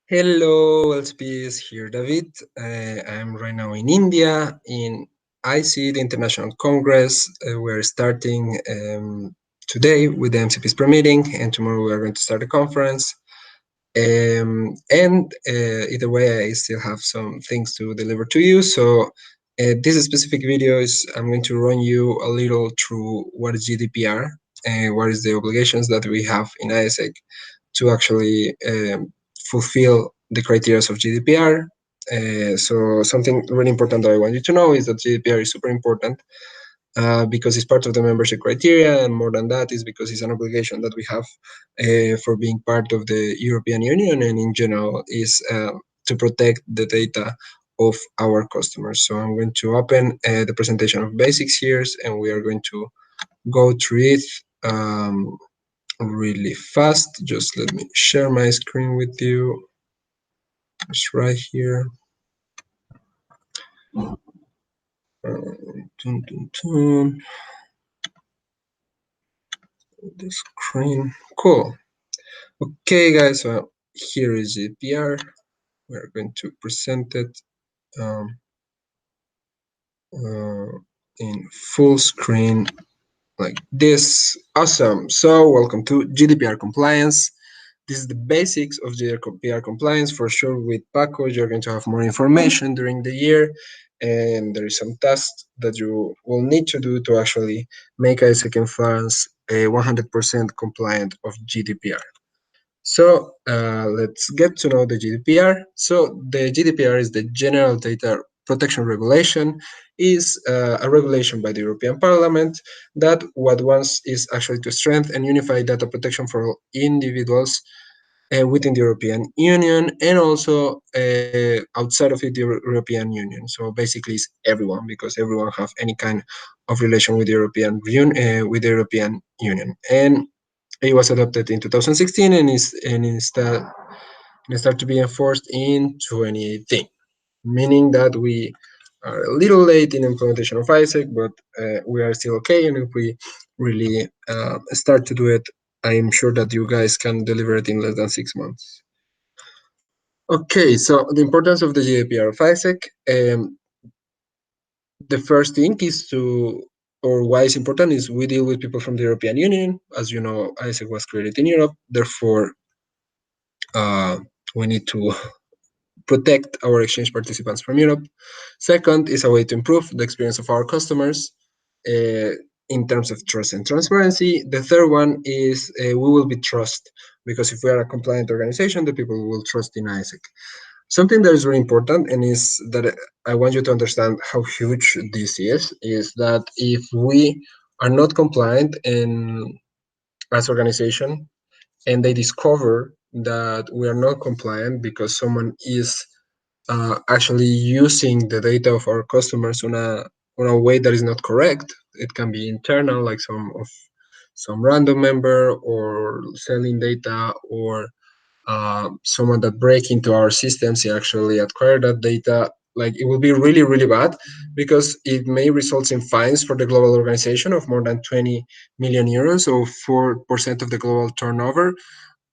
Hello, LCPs, here David. I'm right now in India in IC, the International Congress. We're starting today with the MCPs pre-meeting, and tomorrow we are going to start a conference. And either way, I still have some things to deliver to you. So this specific video is I'm going to run you a little through what is GDPR and what is the obligations that we have in ISEC to actually fulfill the criteria of GDPR. So something really important that I want you to know is that GDPR is super important because it's part of the membership criteria, and more than that is because it's an obligation that we have for being part of the European Union, and in general is to protect the data of our customers. So I'm going to open the presentation of basics here, and we are going to go through it really fast. Just let me share my screen with you. It's right here. Dun, dun, dun. The screen. Cool. Okay, guys. So here is GDPR. We're going to present it um, in full screen like this. Awesome. So welcome to GDPR Compliance. This is the basics of GDPR compliance. For sure, with Paco, you're going to have more information during the year, and there is some tasks that you will need to do to actually make ISEC in France a 100% compliant of GDPR. So let's get to know the GDPR. So the GDPR is the General Data Protection Regulation, is a regulation by the European Parliament that what wants is actually to strengthen and unify data protection for individuals within the European Union, and also outside of it, the European Union. So basically, it's everyone, because everyone have any kind of relation with the European Union. And it was adopted in 2016 and start to be enforced in 2018, meaning that we are a little late in implementation of ISEC, but we are still okay. And if we really start to do it, I'm sure that you guys can deliver it in less than 6 months. Okay, so the importance of the GDPR of ISEC. The first thing is or why it's important, is we deal with people from the European Union. As you know, ISEC was created in Europe, therefore uh, we need to protect our exchange participants from Europe. Second is a way to improve the experience of our customers uh, in terms of trust and transparency. The third one is we will be trust, because if we are a compliant organization, the people will trust in ISEC. Something that is very important, and is that I want you to understand how huge this is that if we are not compliant in as organization, and they discover that we are not compliant because someone is actually using the data of our customers on a way that is not correct. It can be internal, like some random member, or selling data, or someone that break into our systems and actually acquire that data. Like, it will be really, really bad, because it may result in fines for the global organization of more than 20 million euros, so 4% of the global turnover.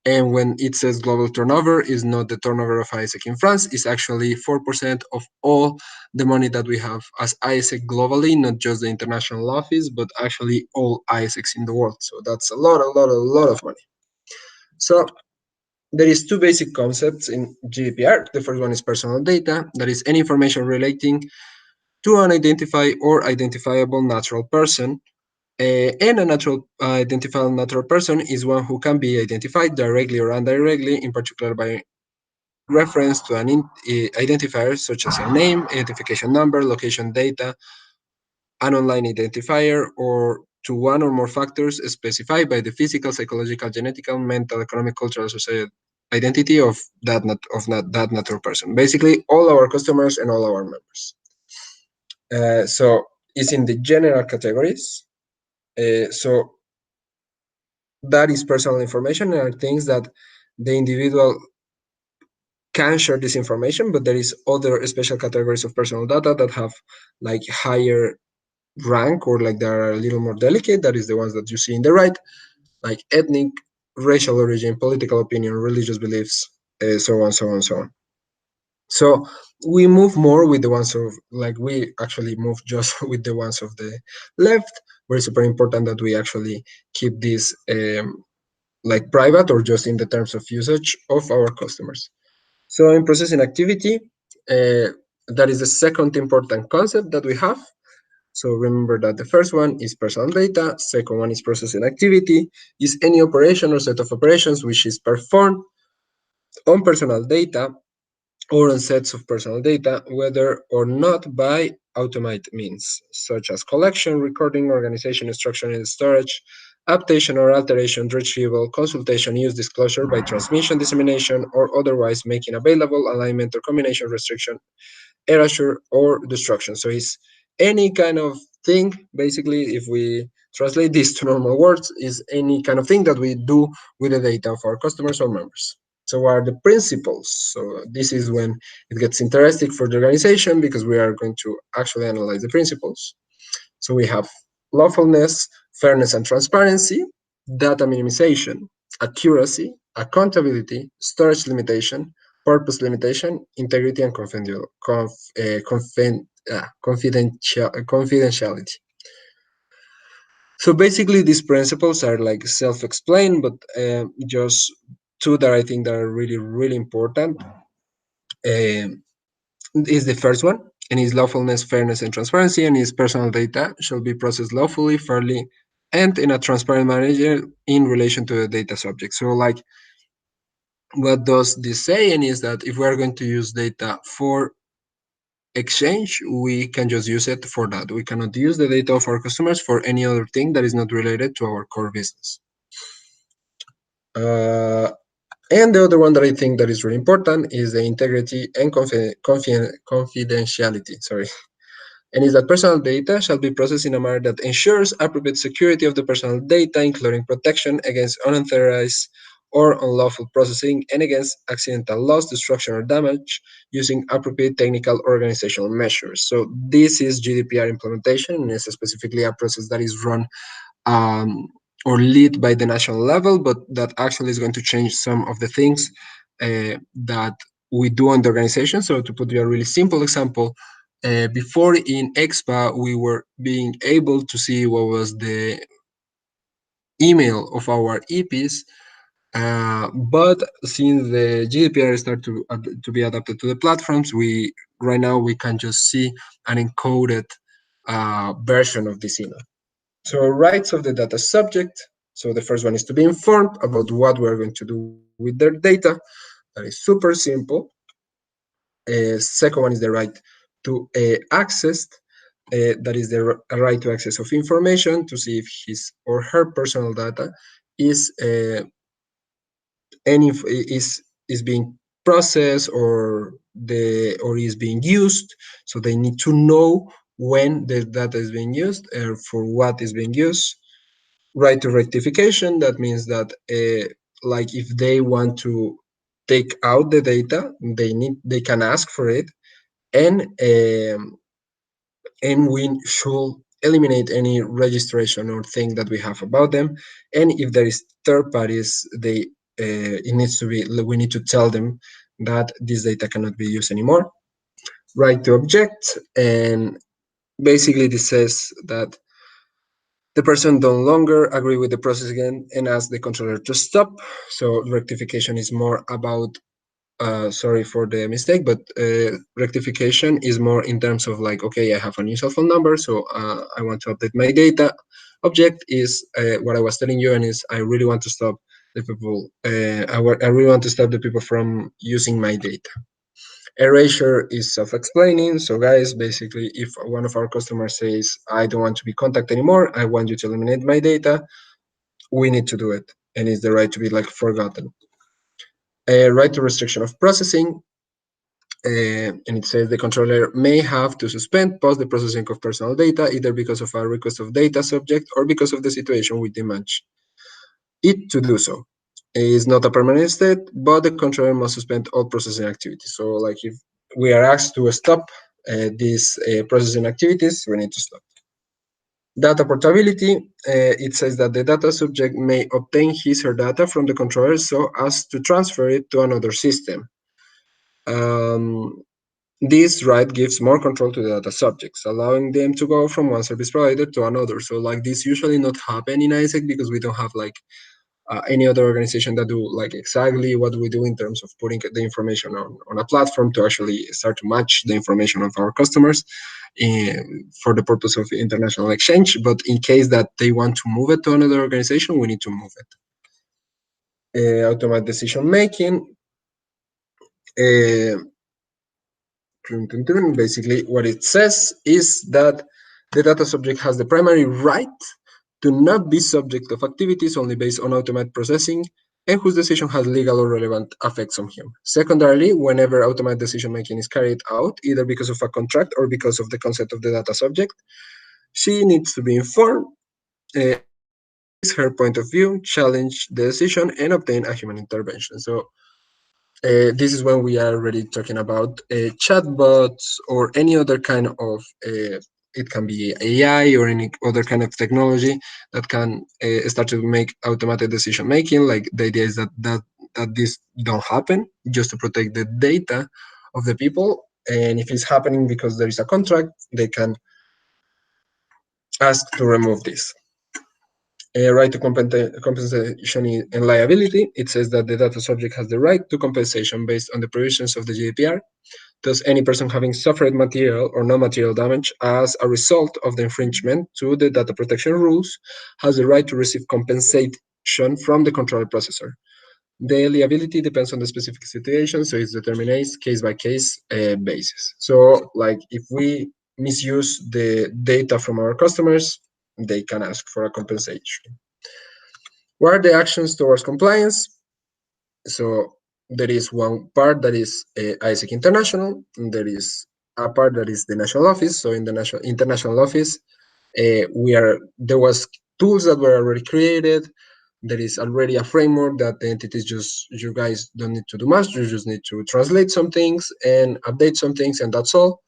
And when it says global turnover, is not the turnover of ISEC in France, it's actually 4% of all the money that we have as ISEC globally, not just the international office, but actually all ISECs in the world. So that's a lot of money. So there is two basic concepts in GDPR. The first one is personal data, that is any information relating to an identified or identifiable natural person. And a natural identifiable natural person is one who can be identified directly or indirectly, in particular by reference to an identifier such as a name, identification number, location data, an online identifier, or to one or more factors specified by the physical, psychological, genetical, mental, economic, cultural, social identity of that natural person. Basically, all our customers and all our members. So it's in the general categories. So that is personal information, and are things that the individual can share this information, but there is other special categories of personal data that have like higher rank, or like they are a little more delicate. That is the ones that you see in the right, like ethnic, racial origin, political opinion, religious beliefs, so on, so on, so on. So we move more with the ones of, like, we actually move just with the ones of the left, where it's super important that we actually keep this like private or just in the terms of usage of our customers. So in processing activity, that is the second important concept that we have. So remember that the first one is personal data, second one is processing activity, is any operation or set of operations which is performed on personal data or on sets of personal data, whether or not by automate means, such as collection, recording, organization, instruction, and storage, updation or alteration, retrieval, consultation, use, disclosure by transmission, dissemination, or otherwise making available, alignment, or combination, restriction, erasure, or destruction. So it's any kind of thing, basically, if we translate this to normal words, is any kind of thing that we do with the data of our customers or members. So what are the principles? So this is when it gets interesting for the organization, because we are going to actually analyze the principles. So we have lawfulness, fairness and transparency, data minimization, accuracy, accountability, storage limitation, purpose limitation, integrity, and confidentiality. So basically, these principles are like self-explained, but just two that I think that are really, really important. Is the first one, and is lawfulness, fairness, and transparency, and is personal data shall be processed lawfully, fairly, and in a transparent manner in relation to the data subject. So, like, what does this say? And is that if we are going to use data for exchange, we can just use it for that. We cannot use the data of our customers for any other thing that is not related to our core business. Uh, and the other one that I think that is really important is the integrity and confidentiality. Sorry. And is that personal data shall be processed in a manner that ensures appropriate security of the personal data, including protection against unauthorized or unlawful processing and against accidental loss, destruction, or damage using appropriate technical organizational measures. So this is GDPR implementation, and it's specifically a process that is run um, or lead by the national level, but that actually is going to change some of the things that we do on the organization. So to put you a really simple example, before in EXPA, we were being able to see what was the email of our EPs, but since the GDPR started to be adapted to the platforms, we right now we can just see an encoded version of this email. So rights of the data subject. So the first one is to be informed about what we're going to do with their data. That is super simple. Second one is the right to access. That is the right to access of information to see if his or her personal data is any is being processed or is being used. So they need to know when the data is being used or for what is being used. Right to rectification, that means that like if they want to take out the data, they can ask for it, and we should eliminate any registration or thing that we have about them. And if there is third parties, it needs to be, we need to tell them that this data cannot be used anymore. Right to object, and basically this says that the person no longer agree with the process again and ask the controller to stop. So rectification is more about sorry for the mistake, but rectification is more in terms of like, okay, I have a new cell phone number, so I want to update my data. Object is what I was telling you, and is I really want to stop the people. I really want to stop the people from using my data. Erasure is self-explaining. So guys, basically, if one of our customers says, I don't want to be contacted anymore, I want you to eliminate my data, we need to do it. And it's the right to be like forgotten. Right to restriction of processing. And it says the controller may have to suspend, pause the processing of personal data, either because of a request of data subject or because of the situation we demand it to do so. It is not a permanent state, but the controller must suspend all processing activities. So, like if we are asked to stop these processing activities, we need to stop. Data portability, it says that the data subject may obtain his or data from the controller so as to transfer it to another system. This right gives more control to the data subjects, allowing them to go from one service provider to another. So like this usually not happen in ISEC because we don't have like any other organization that do like exactly what we do in terms of putting the information on a platform to actually start to match the information of our customers for the purpose of international exchange. But in case that they want to move it to another organization, we need to move it. Automatic decision making. Uh, Basically, what it says is that the data subject has the primary right to not be subject of activities only based on automatic processing and whose decision has legal or relevant effects on him. Secondarily, whenever automatic decision making is carried out, either because of a contract or because of the concept of the data subject, she needs to be informed and can raise her point of view, challenge the decision, and obtain a human intervention. So this is when we are already talking about chatbots or any other kind of it can be AI or any other kind of technology that can start to make automated decision making. Like the idea is that this don't happen, just to protect the data of the people. And if it's happening because there is a contract, they can ask to remove this. Right to compensation and liability. It says that the data subject has the right to compensation based on the provisions of the GDPR. Thus, any person having suffered material or non-material damage as a result of the infringement to the data protection rules has the right to receive compensation from the control processor. The liability depends on the specific situation, so it's determined case by case basis. So, like if we misuse the data from our customers, they can ask for a compensation. What are the actions towards compliance? So there is one part that is ISEC International, and there is a part that is the national office. So in the international office, there was tools that were already created. There is already a framework that the entities you guys don't need to do much. You just need to translate some things and update some things, and that's all.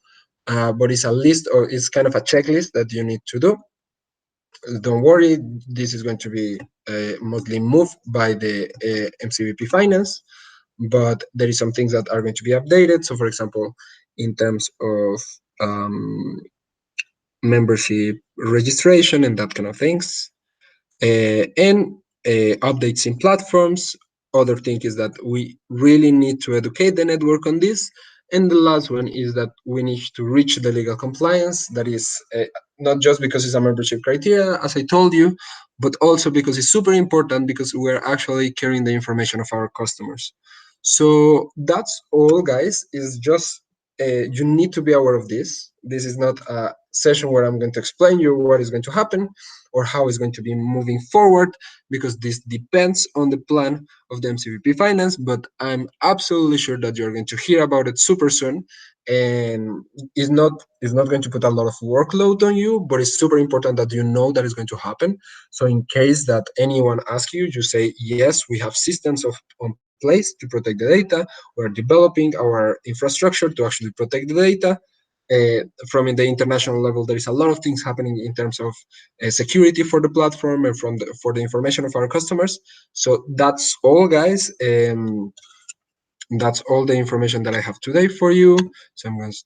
But it's a list, or it's kind of a checklist that you need to do. Don't worry, this is going to be mostly moved by the MCVP Finance, but there is some things that are going to be updated. So, for example, in terms of membership registration and that kind of things, and updates in platforms. Other thing is that we really need to educate the network on this. And the last one is that we need to reach the legal compliance. That is not just because it's a membership criteria, as I told you, but also because it's super important because we're actually carrying the information of our customers. So that's all, guys. Is just you need to be aware of this. This is not a session where I'm going to explain you what is going to happen or how it's going to be moving forward, because this depends on the plan of the MCVP Finance. But I'm absolutely sure that you're going to hear about it super soon, and it's not going to put a lot of workload on you, but it's super important that you know that it's going to happen. So in case that anyone asks you, you say yes, we have systems on place to protect the data. We're developing our infrastructure to actually protect the data. From in the international level, there is a lot of things happening in terms of security for the platform and for the information of our customers. So that's all, guys. That's all the information that I have today for you. So I'm going to